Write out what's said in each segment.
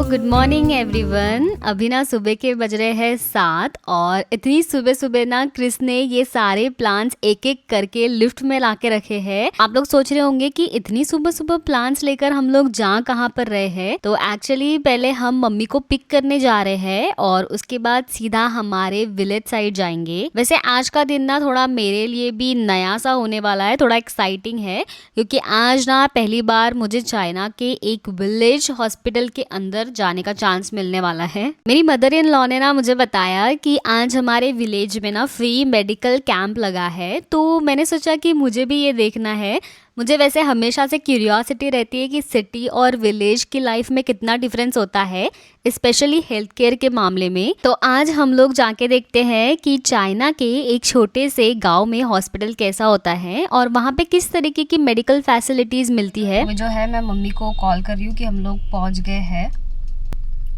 Good morning everyone. अभी ना सुबह के बज रहे हैं 7 और इतनी सुबह सुबह ना क्रिस ने ये सारे प्लांट्स एक एक करके लिफ्ट में ला के रखे हैं। आप लोग सोच रहे होंगे कि इतनी सुबह सुबह प्लांट्स लेकर हम लोग जा कहाँ पर रहे हैं। तो एक्चुअली पहले हम मम्मी को पिक करने जा रहे हैं और उसके बाद सीधा हमारे विलेज साइड जाएंगे। वैसे आज का दिन ना थोड़ा मेरे लिए भी नया सा होने वाला है, थोड़ा एक्साइटिंग है क्योंकि आज ना पहली बार मुझे चाइना के एक विलेज हॉस्पिटल के अंदर जाने का चांस मिलने वाला है। मेरी मदर इन लॉ ने ना मुझे बताया कि आज हमारे विलेज में ना फ्री मेडिकल कैंप लगा है, तो मैंने सोचा कि मुझे भी ये देखना है। मुझे वैसे हमेशा से क्यूरियोसिटी रहती है कि सिटी और विलेज की लाइफ में कितना डिफरेंस होता है, स्पेशली हेल्थ केयर के मामले में। तो आज हम लोग जाके देखते हैं कि चाइना के एक छोटे से गांव में हॉस्पिटल कैसा होता है और वहाँ पे किस तरीके की मेडिकल फैसिलिटीज मिलती है। जो है मैं मम्मी को कॉल कर रही हूँ कि हम लोग पहुँच गए हैं।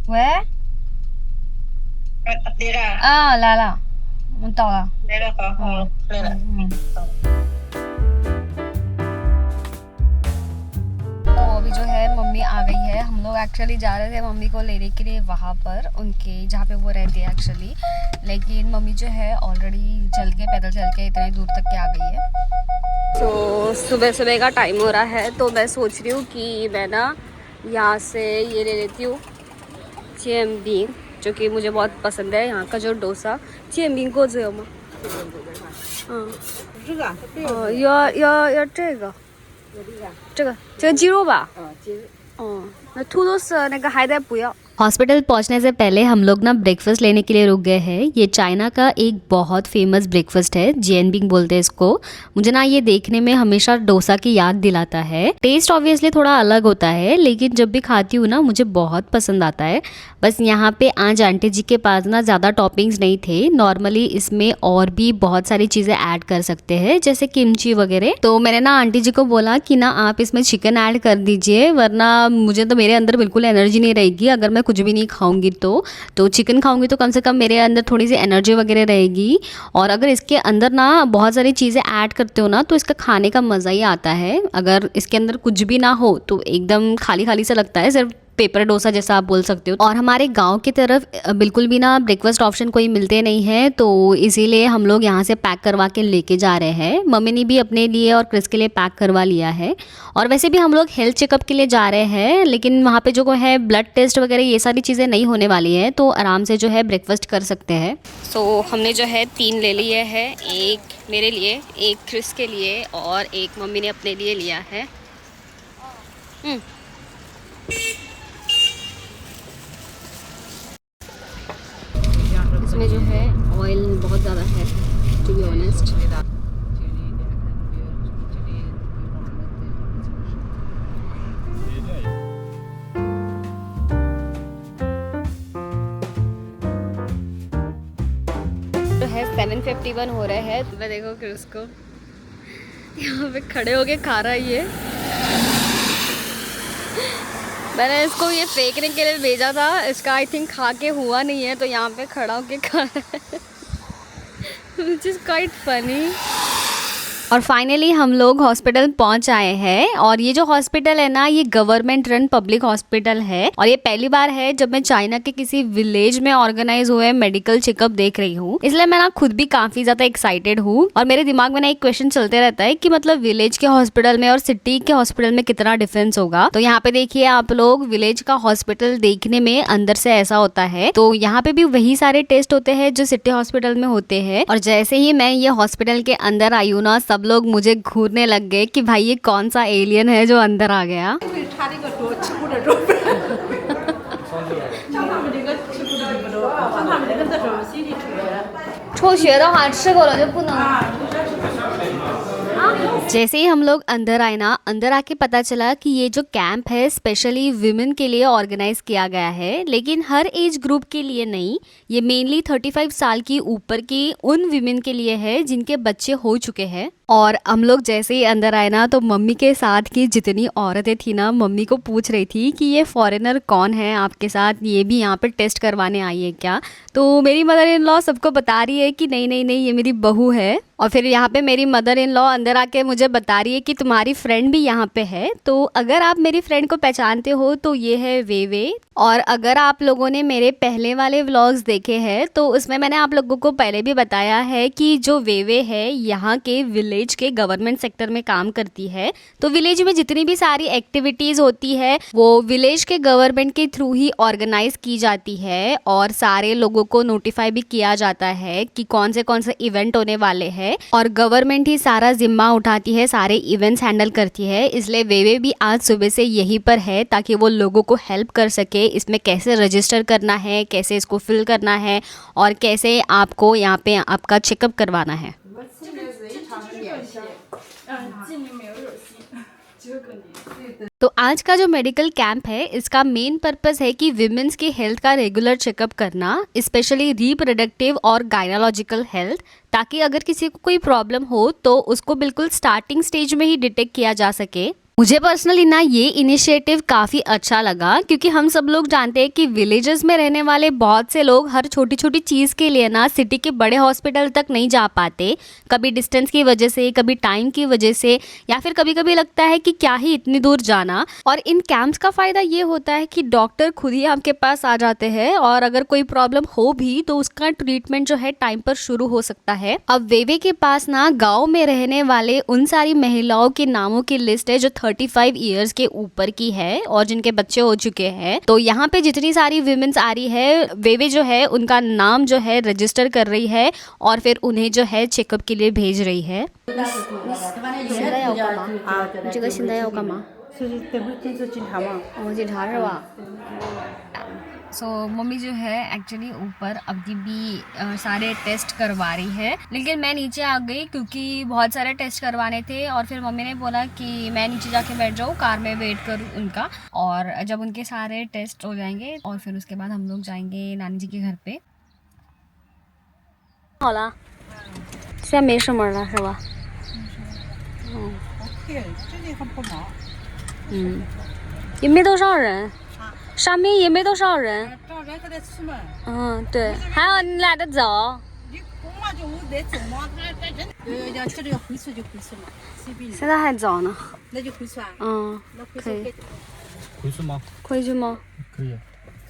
왜? 내가 来了，我到了。 내가 그래. तो अभी जो है मम्मी आ गई है। हम लोग एक्चुअली जा रहे थे मम्मी को लेने के लिए वहाँ पर उनके जहाँ पे वो रहते हैं एक्चुअली, लेकिन मम्मी जो है ऑलरेडी पैदल चल के इतने दूर तक के आ गई है। तो सुबह सुबह का टाइम हो रहा है, तो मैं सोच रही हूँ कि मैं ना यहाँ से ये ले लेती हूँ चियम्बिंग, जो कि मुझे बहुत पसंद है। यहाँ का जो डोसा चियम्बिंग को जो हाँ 这个鸡肉吧，那土豆丝那个海带不要。हॉस्पिटल पहुंचने से पहले हम लोग ना ब्रेकफास्ट लेने के लिए रुक गए हैं। ये चाइना का एक बहुत फेमस ब्रेकफास्ट है, जियनबिंग बोलते हैं इसको। मुझे ना ये देखने में हमेशा डोसा की याद दिलाता है। टेस्ट ऑब्वियसली थोड़ा अलग होता है, लेकिन जब भी खाती हूँ ना मुझे बहुत पसंद आता है। बस यहाँ पे आज आंटी जी के पास ना ज़्यादा टॉपिंग्स नहीं थे। नॉर्मली इसमें और भी बहुत सारी चीज़ें ऐड कर सकते हैं, जैसे किमची वगैरह। तो मैंने ना आंटी जी को बोला कि ना आप इसमें चिकन ऐड कर दीजिए, वरना मुझे तो मेरे अंदर बिल्कुल एनर्जी नहीं रहेगी। अगर मैं कुछ भी नहीं खाऊंगी तो चिकन खाऊंगी तो कम से कम मेरे अंदर थोड़ी सी एनर्जी वगैरह रहेगी। और अगर इसके अंदर ना बहुत सारी चीज़ें ऐड करते हो ना तो इसका खाने का मज़ा ही आता है। अगर इसके अंदर कुछ भी ना हो तो एकदम खाली खाली सा लगता है, सिर्फ पेपर डोसा जैसा आप बोल सकते हो। और हमारे गांव की तरफ बिल्कुल भी ना ब्रेकफास्ट ऑप्शन कोई मिलते नहीं है, तो इसीलिए हम लोग यहाँ से पैक करवा के लेके जा रहे हैं। मम्मी ने भी अपने लिए और क्रिस के लिए पैक करवा लिया है। और वैसे भी हम लोग हेल्थ चेकअप के लिए जा रहे हैं, लेकिन वहाँ पे जो है ब्लड टेस्ट वगैरह ये सारी चीज़ें नहीं होने वाली हैं, तो आराम से जो है ब्रेकफास्ट कर सकते हैं। सो हमने जो है 3 ले लिए है, एक मेरे लिए, एक क्रिस के लिए और एक मम्मी ने अपने लिए लिया है। इसमें जो है ऑयल बहुत ज़्यादा है, टू बी ऑनेस्ट। तो है 7:51 हो रहे हैं। मैं देखो कि उसको यहाँ पे खड़े होके खा रहा है ये। मैंने इसको ये फेंकने के लिए भेजा था, इसका आई थिंक खा के हुआ नहीं है, तो यहाँ पे खड़ा होके खा रहा है which is quite funny। और फाइनली हम लोग हॉस्पिटल पहुंच आए हैं। और ये जो हॉस्पिटल है ना, ये गवर्नमेंट रन पब्लिक हॉस्पिटल है और ये पहली बार है जब मैं चाइना के किसी विलेज में ऑर्गेनाइज हुए मेडिकल चेकअप देख रही हूँ, इसलिए मैं ना खुद भी काफी ज्यादा एक्साइटेड हूँ। और मेरे दिमाग में ना एक क्वेश्चन चलते रहता है कि मतलब विलेज के हॉस्पिटल में और सिटी के हॉस्पिटल में कितना डिफरेंस होगा। तो यहाँ पे देखिए आप लोग, विलेज का हॉस्पिटल देखने में अंदर से ऐसा होता है, तो यहाँ पे भी वही सारे टेस्ट होते हैं जो सिटी हॉस्पिटल में होते हैं। और जैसे ही मैं ये हॉस्पिटल के अंदर आई हूँ ना, सब लोग मुझे घूरने लग गए कि भाई ये कौन सा एलियन है जो अंदर आ गया। जैसे ही हम लोग अंदर आए ना, अंदर आके पता चला कि ये जो कैंप है स्पेशली विमेन के लिए ऑर्गेनाइज किया गया है, लेकिन हर एज ग्रुप के लिए नहीं। ये मेनली 35 साल की ऊपर की उन विमेन के लिए है जिनके बच्चे हो चुके हैं। और हम लोग जैसे ही अंदर आए ना तो मम्मी के साथ की जितनी औरतें थी ना मम्मी को पूछ रही थी कि ये फॉरेनर कौन है आपके साथ, ये भी यहाँ पे टेस्ट करवाने आई है क्या। तो मेरी मदर इन लॉ सबको बता रही है कि नहीं नहीं नहीं ये मेरी बहू है। और फिर यहाँ पे मेरी मदर इन लॉ अंदर आके मुझे बता रही है कि तुम्हारी फ्रेंड भी यहाँ पे है, तो अगर आप मेरी फ्रेंड को पहचानते हो तो ये है वेवे। और अगर आप लोगों ने मेरे पहले वाले व्लॉग्स देखे हैं तो उसमें मैंने आप लोगों को पहले भी बताया है कि जो वेवे है यहाँ के विलेज के गवर्नमेंट सेक्टर में काम करती है। तो विलेज में जितनी भी सारी एक्टिविटीज होती है वो विलेज के गवर्नमेंट के थ्रू ही ऑर्गेनाइज की जाती है और सारे लोगों को नोटिफाई भी किया जाता है कि कौन से इवेंट होने वाले हैं और गवर्नमेंट ही सारा जिम्मा उठाती है, सारे इवेंट्स हैंडल करती है। इसलिए वेवे भी आज सुबह से यहीं पर है ताकि वो लोगों को हेल्प कर सके इसमें कैसे रजिस्टर करना है, कैसे इसको फिल करना है और कैसे आपको यहाँ पे आपका चेकअप करवाना है। तो आज का जो मेडिकल कैंप है इसका मेन पर्पस है कि विमेंस की हेल्थ का रेगुलर चेकअप करना, स्पेशली रिप्रोडक्टिव और गायनोलॉजिकल हेल्थ, ताकि अगर किसी को कोई प्रॉब्लम हो तो उसको बिल्कुल स्टार्टिंग स्टेज में ही डिटेक्ट किया जा सके। मुझे पर्सनली ना ये इनिशिएटिव काफ़ी अच्छा लगा क्योंकि हम सब लोग जानते हैं कि विलेजेस में रहने वाले बहुत से लोग हर छोटी छोटी चीज़ के लिए ना सिटी के बड़े हॉस्पिटल तक नहीं जा पाते, कभी डिस्टेंस की वजह से, कभी टाइम की वजह से, या फिर कभी कभी लगता है कि क्या ही इतनी दूर जाना। और इन कैंप्स का फ़ायदा ये होता है कि डॉक्टर खुद ही आपके पास आ जाते हैं और अगर कोई प्रॉब्लम हो भी तो उसका ट्रीटमेंट जो है टाइम पर शुरू हो सकता है। अब वेवे के पास ना गाँव में रहने वाले उन सारी महिलाओं के नामों की लिस्ट है जो 35 इयर्स के ऊपर की है और जिनके बच्चे हो चुके हैं। तो यहाँ पे जितनी सारी विमेंस आ रही है वेवे जो है उनका नाम जो है रजिस्टर कर रही है और फिर उन्हें जो है चेकअप के लिए भेज रही है। सो मम्मी जो है एक्चुअली ऊपर अभी भी सारे टेस्ट करवा रही है, लेकिन मैं नीचे आ गई क्योंकि बहुत सारे टेस्ट करवाने थे और फिर मम्मी ने बोला कि मैं नीचे जाके बैठ जाऊँ, कार में वेट करूँ उनका, और जब उनके सारे टेस्ट हो जाएंगे और फिर उसके बाद हम लोग जाएंगे नानी जी के घर पे। 好了，现在没什么了是吧？也没多少人。上面也没多少人，找人还得出门。嗯，对，还好你懒得走。你公嘛就得走嘛，要吃这个回去就回去嘛，随便你。现在还早呢。那就回去啊。嗯，可以。回去吗？回去吗？可以。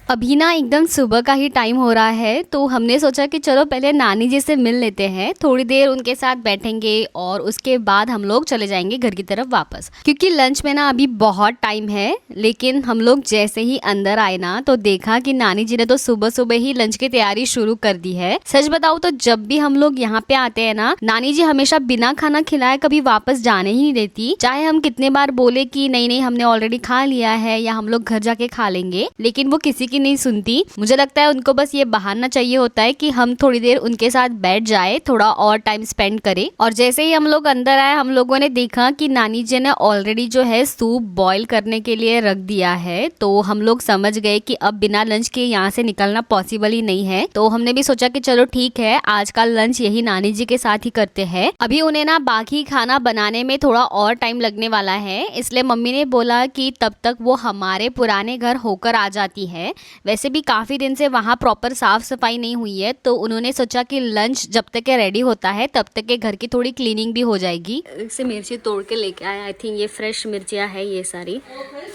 अभी ना एकदम सुबह का ही टाइम हो रहा है तो हमने सोचा कि चलो पहले नानी जी से मिल लेते हैं, थोड़ी देर उनके साथ बैठेंगे और उसके बाद हम लोग चले जाएंगे घर की तरफ वापस, क्योंकि लंच में ना अभी बहुत टाइम है। लेकिन हम लोग जैसे ही अंदर आए ना तो देखा कि नानी जी ने तो सुबह सुबह ही लंच की तैयारी शुरू कर दी है। सच बताऊं तो जब भी हम लोग यहाँ पे आते हैं ना नानी जी हमेशा बिना खाना खिलाए कभी वापस जाने ही नहीं देती, चाहे हम कितने बार बोले कि नहीं नहीं हमने ऑलरेडी खा लिया है या हम लोग घर जाके खा लेंगे, लेकिन वो किसी की नहीं सुनती। मुझे लगता है उनको बस ये बहाना चाहिए होता है कि हम थोड़ी देर उनके साथ बैठ जाए, थोड़ा और टाइम स्पेंड करें। और जैसे ही हम लोग अंदर आए हम लोगों ने देखा कि नानी जी ने ऑलरेडी जो है सूप बॉईल करने के लिए रख दिया है, तो हम लोग समझ गए कि अब बिना लंच के यहाँ से निकलना पॉसिबल ही नहीं है। तो हमने भी सोचा कि चलो ठीक है आज का लंच यही नानी जी के साथ ही करते हैं। अभी उन्हें ना बाकी खाना बनाने में थोड़ा और टाइम लगने वाला है, इसलिए मम्मी ने बोला कि तब तक वो हमारे पुराने घर होकर आ जाती है। वैसे भी काफ़ी दिन से वहाँ प्रॉपर साफ़ सफाई नहीं हुई है, तो उन्होंने सोचा कि लंच जब तक के रेडी होता है तब तक के घर की थोड़ी क्लीनिंग भी हो जाएगी। इससे मिर्ची तोड़ के लेके आया, आई थिंक ये फ्रेश मिर्चियाँ है ये सारी,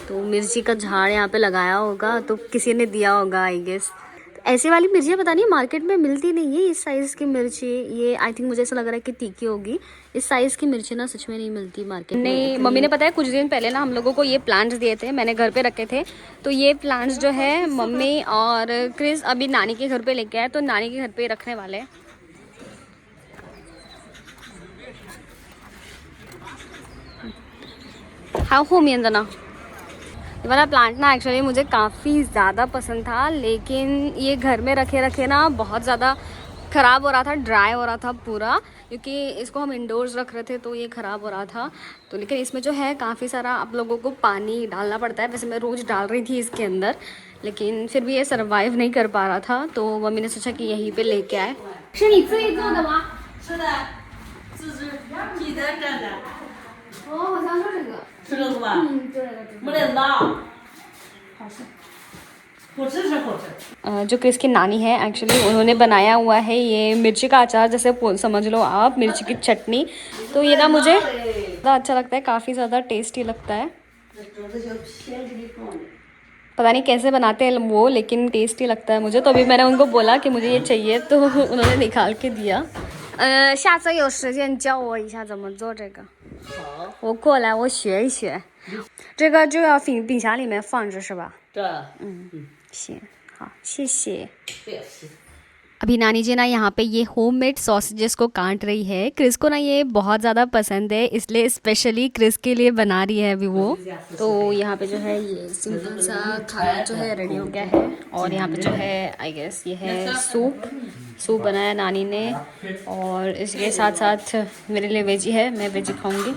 तो मिर्ची का झाड़ यहाँ पे लगाया होगा तो किसी ने दिया होगा आई गेस। ऐसी वाली मिर्चियाँ पता नहीं मार्केट में मिलती नहीं है इस साइज़ की मिर्ची, ये आई थिंक मुझे ऐसा लग रहा है कि तीखी होगी। इस साइज़ की मिर्ची ना सच में नहीं मिलती मार्केट में। मम्मी ने पता है कुछ दिन पहले ना हम लोगों को ये प्लांट्स दिए थे, मैंने घर पे रखे थे, तो ये प्लांट्स जो है मम्मी और क्रिस अभी नानी के घर पे लेके आए, तो नानी के घर पे रखने वाले हैं। हाँ हो मियन ना ये वाला प्लांट ना एक्चुअली मुझे काफ़ी ज़्यादा पसंद था, लेकिन ये घर में रखे रखे ना बहुत ज़्यादा ख़राब हो रहा था, ड्राई हो रहा था पूरा, क्योंकि इसको हम इंडोर्स रख रहे थे तो ये ख़राब हो रहा था। तो लेकिन इसमें जो है काफ़ी सारा आप लोगों को पानी डालना पड़ता है, वैसे मैं रोज़ डाल रही थी इसके अंदर, लेकिन फिर भी ये सर्वाइव नहीं कर पा रहा था, तो मम्मी ने सोचा कि यहीं पे लेके आए। 记得这个，哦，好像是这个。吃了是吧？这个。没得辣，好吃。好吃是好吃。जो क्रिस की नानी है एक्चुअली उन्होंने बनाया हुआ है ये मिर्ची का अचार, जैसे समझ लो आप मिर्ची की चटनी। तो ये ना मुझे ज़्यादा अच्छा लगता है, काफ़ी ज़्यादा टेस्टी लगता है। पता नहीं कैसे बनाते हैं वो, लेकिन टेस्टी लगता है मुझे। तो अभी मैंने उनको बोला कि मुझे ये चाहिए, तो उन्होंने निकाल के दिया। 下次有时间教我一下怎么做这个。好，我过来我学一学。这个就要冰箱里面放着是吧？这，行，好，谢谢。不要洗。 अभी नानी जी ना यहाँ पे ये होममेड सॉसेजेस को काट रही है। क्रिस को ना ये बहुत ज़्यादा पसंद है, इसलिए स्पेशली क्रिस के लिए बना रही है अभी वो। तो यहाँ पे जो है ये सिंपल सा खाना जो है रेडी हो गया है। और यहाँ पे जो है आई गेस ये है सूप बनाया नानी ने। और इसके साथ साथ मेरे लिए वेजी है, मैं वेजी खाऊंगी।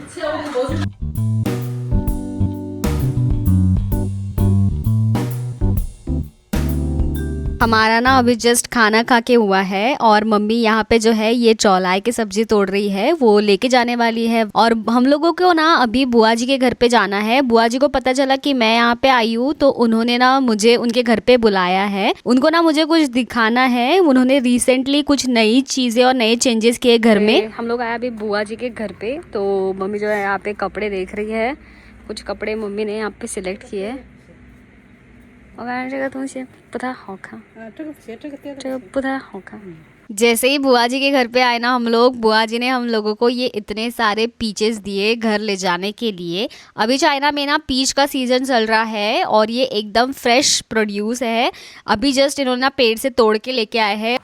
हमारा ना अभी जस्ट खाना खा के हुआ है और मम्मी यहाँ पे जो है ये चौलाई की सब्जी तोड़ रही है, वो लेके जाने वाली है। और हम लोगों को ना अभी बुआ जी के घर पे जाना है। बुआ जी को पता चला कि मैं यहाँ पे आई हूँ, तो उन्होंने ना मुझे उनके घर पे बुलाया है। उनको ना मुझे कुछ दिखाना है। उन्होंने रिसेंटली कुछ नई चीज़ें और नए चेंजेस किए घर में। हम लोग आए अभी बुआ जी के घर पे, तो मम्मी जो है यहाँ पे कपड़े देख रही है। कुछ कपड़े मम्मी ने यहाँ पे सिलेक्ट किए। 我感觉这个东西不太好看，这个不太好看。जैसे ही बुआ जी के घर पे आए ना हम लोग, बुआ जी ने हम लोगों को ये इतने सारे पीचेस दिए घर ले जाने के लिए। अभी चाइना में ना पीच का सीज़न चल रहा है और ये एकदम फ्रेश प्रोड्यूस है। अभी जस्ट इन्होंने ना पेड़ से तोड़ के लेके आए हैं।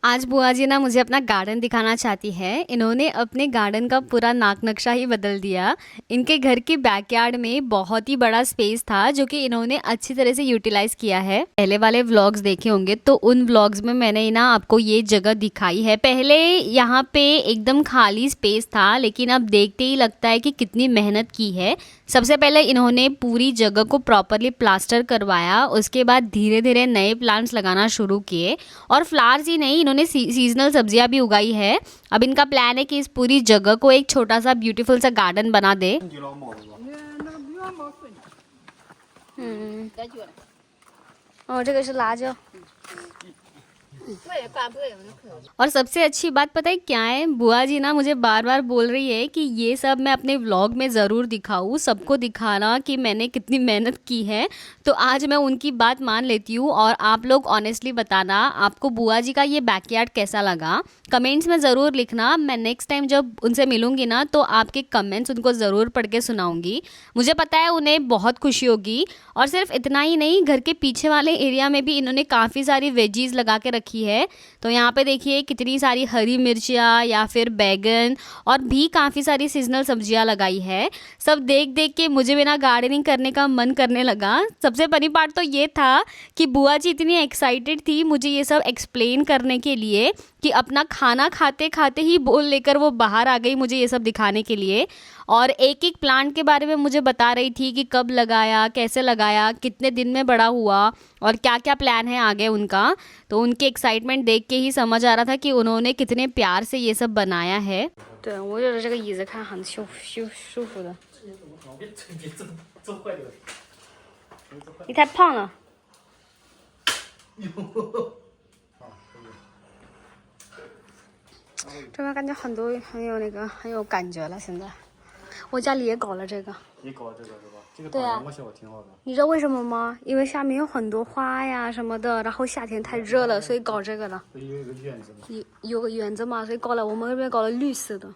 आज बुआ जी ना मुझे अपना गार्डन दिखाना चाहती है। इन्होंने अपने गार्डन का पूरा नाक नक्शा ही बदल दिया। इनके घर के बैकयार्ड में बहुत ही बड़ा स्पेस था जो कि इन्होंने अच्छी तरह से यूटिलाइज किया है। पहले वाले व्लॉग्स देखे होंगे तो उन व्लॉग्स में मैंने ना आपको ये जगह दिखाई है। पहले यहाँ पे एकदम खाली स्पेस था, लेकिन अब देखते ही लगता है कि कितनी मेहनत की है। सबसे पहले इन्होंने पूरी जगह को प्रॉपरली प्लास्टर करवाया, उसके बाद धीरे धीरे नए प्लांट्स लगाना शुरू किए। और फ्लावर्स ही नहीं, इन्होंने सीजनल सब्जियां भी उगाई है। अब इनका प्लान है कि इस पूरी जगह को एक छोटा सा ब्यूटीफुल सा गार्डन बना दे। और这个是辣椒。 और सबसे अच्छी बात पता है क्या है, बुआ जी ना मुझे बार बार बोल रही है कि ये सब मैं अपने व्लॉग में ज़रूर दिखाऊँ, सबको दिखाना कि मैंने कितनी मेहनत की है। तो आज मैं उनकी बात मान लेती हूँ और आप लोग ऑनेस्टली बताना आपको बुआ जी का ये बैकयार्ड कैसा लगा। कमेंट्स में ज़रूर लिखना। मैं नेक्स्ट टाइम जब उनसे मिलूँगी ना तो आपके कमेंट्स उनको ज़रूर पढ़ के सुनाऊँगी। मुझे पता है उन्हें बहुत खुशी होगी। और सिर्फ इतना ही नहीं, घर के पीछे वाले एरिया में भी इन्होंने काफ़ी सारी वेजीज लगा के रखी है। तो यहाँ पे देखिए कितनी सारी हरी मिर्चियाँ या फिर बैगन और भी काफ़ी सारी सीजनल सब्जियाँ लगाई है। सब देख देख के मुझे भी ना गार्डनिंग करने का मन करने लगा। सबसे बड़ी बात तो ये था कि बुआ जी इतनी एक्साइटेड थी मुझे ये सब एक्सप्लेन करने के लिए कि अपना खाना खाते खाते ही बोल लेकर वो बाहर आ गई मुझे ये सब दिखाने के लिए। और एक एक प्लांट के बारे में मुझे बता रही थी कि कब लगाया, कैसे लगाया, कितने दिन में बड़ा हुआ और क्या क्या प्लान है आगे उनका। तो उनकी एक्साइटमेंट देख के ही समझ आ रहा था कि उन्होंने कितने प्यार से ये सब बनाया है। तो वो जो这个椅子看很舒服的。你太胖了。这边感觉很有感觉了。现在我家里也搞了这个。也搞这个是吧？这个对啊打阳光效果挺好的。你知道为什么吗？因为下面有很多花呀什么的，然后夏天太热了，所以搞这个的。不是有一个院子吗？有个园子嘛，所以搞了我们那边搞了绿色的。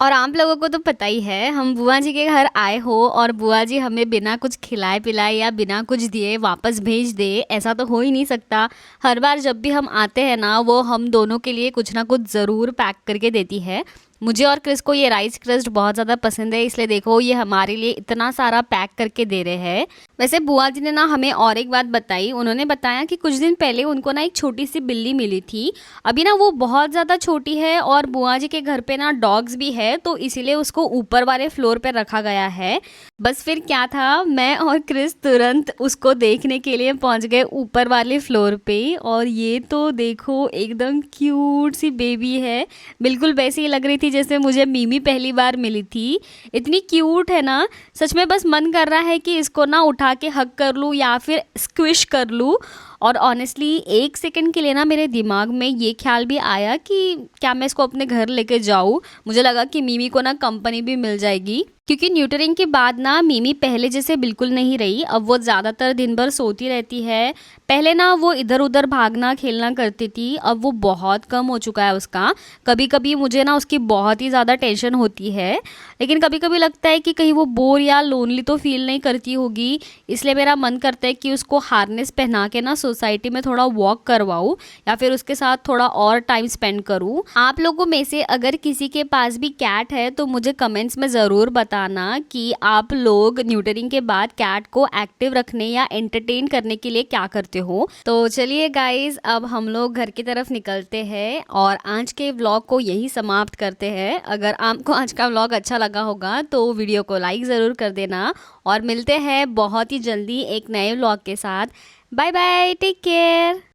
और आप लोगों को तो पता ही है, हम बुआ जी के घर आए हो और बुआ जी हमें बिना कुछ खिलाए पिलाए या बिना कुछ दिए वापस भेज दे, ऐसा तो हो ही नहीं सकता। हर बार जब भी हम आते हैं ना वो हम दोनों के लिए कुछ ना कुछ ज़रूर पैक करके देती है। मुझे और क्रिस को ये राइस क्रस्ट बहुत ज़्यादा पसंद है, इसलिए देखो ये हमारे लिए इतना सारा पैक करके दे रहे हैं। वैसे बुआ जी ने ना हमें और एक बात बताई, उन्होंने बताया कि कुछ दिन पहले उनको ना एक छोटी सी बिल्ली मिली थी। अभी ना वो बहुत ज़्यादा छोटी है और बुआ जी के घर पे ना डॉग्स भी है, तो इसीलिए उसको ऊपर वाले फ्लोर पे रखा गया है। बस फिर क्या था, मैं और क्रिस तुरंत उसको देखने के लिए पहुंच गए ऊपर वाले फ्लोर पे। और ये तो देखो एकदम क्यूट सी बेबी है, बिल्कुल वैसी ही लग रही थी जैसे मुझे मीमी पहली बार मिली थी। इतनी क्यूट है ना, सच में बस मन कर रहा है कि इसको ना उठा के हग कर लूँ या फिर स्क्विश कर लूँ। और ऑनेस्टली एक सेकंड के लिए ना मेरे दिमाग में ये ख्याल भी आया कि क्या मैं इसको अपने घर लेके जाऊँ। मुझे लगा कि मीमी को ना कंपनी भी मिल जाएगी, क्योंकि न्यूटरिंग के बाद ना मीमी पहले जैसे बिल्कुल नहीं रही। अब वो ज़्यादातर दिन भर सोती रहती है। पहले ना वो इधर उधर भागना खेलना करती थी, अब वो बहुत कम हो चुका है उसका। कभी कभी मुझे ना उसकी बहुत ही ज़्यादा टेंशन होती है, लेकिन कभी कभी लगता है कि कहीं वो बोर या लोनली तो फील नहीं करती होगी। इसलिए मेरा मन करता है कि उसको हार्नेस पहना के ना सोसाइटी में थोड़ा वॉक करवाऊँ या फिर उसके साथ थोड़ा और टाइम स्पेंड करूँ। आप लोगों में से अगर किसी के पास भी कैट है तो मुझे कमेंट्स में ज़रूर बताना कि आप लोग न्यूटरिंग के बाद कैट को एक्टिव रखने या एंटरटेन करने के लिए क्या करते हो। तो चलिए गाइज, अब हम लोग घर की तरफ निकलते हैं और आज के व्लॉग को यही समाप्त करते हैं। अगर आपको आज का व्लॉग अच्छा लगा होगा तो वीडियो को लाइक ज़रूर कर देना और मिलते हैं बहुत ही जल्दी एक नए व्लॉग के साथ। Bye bye, take care.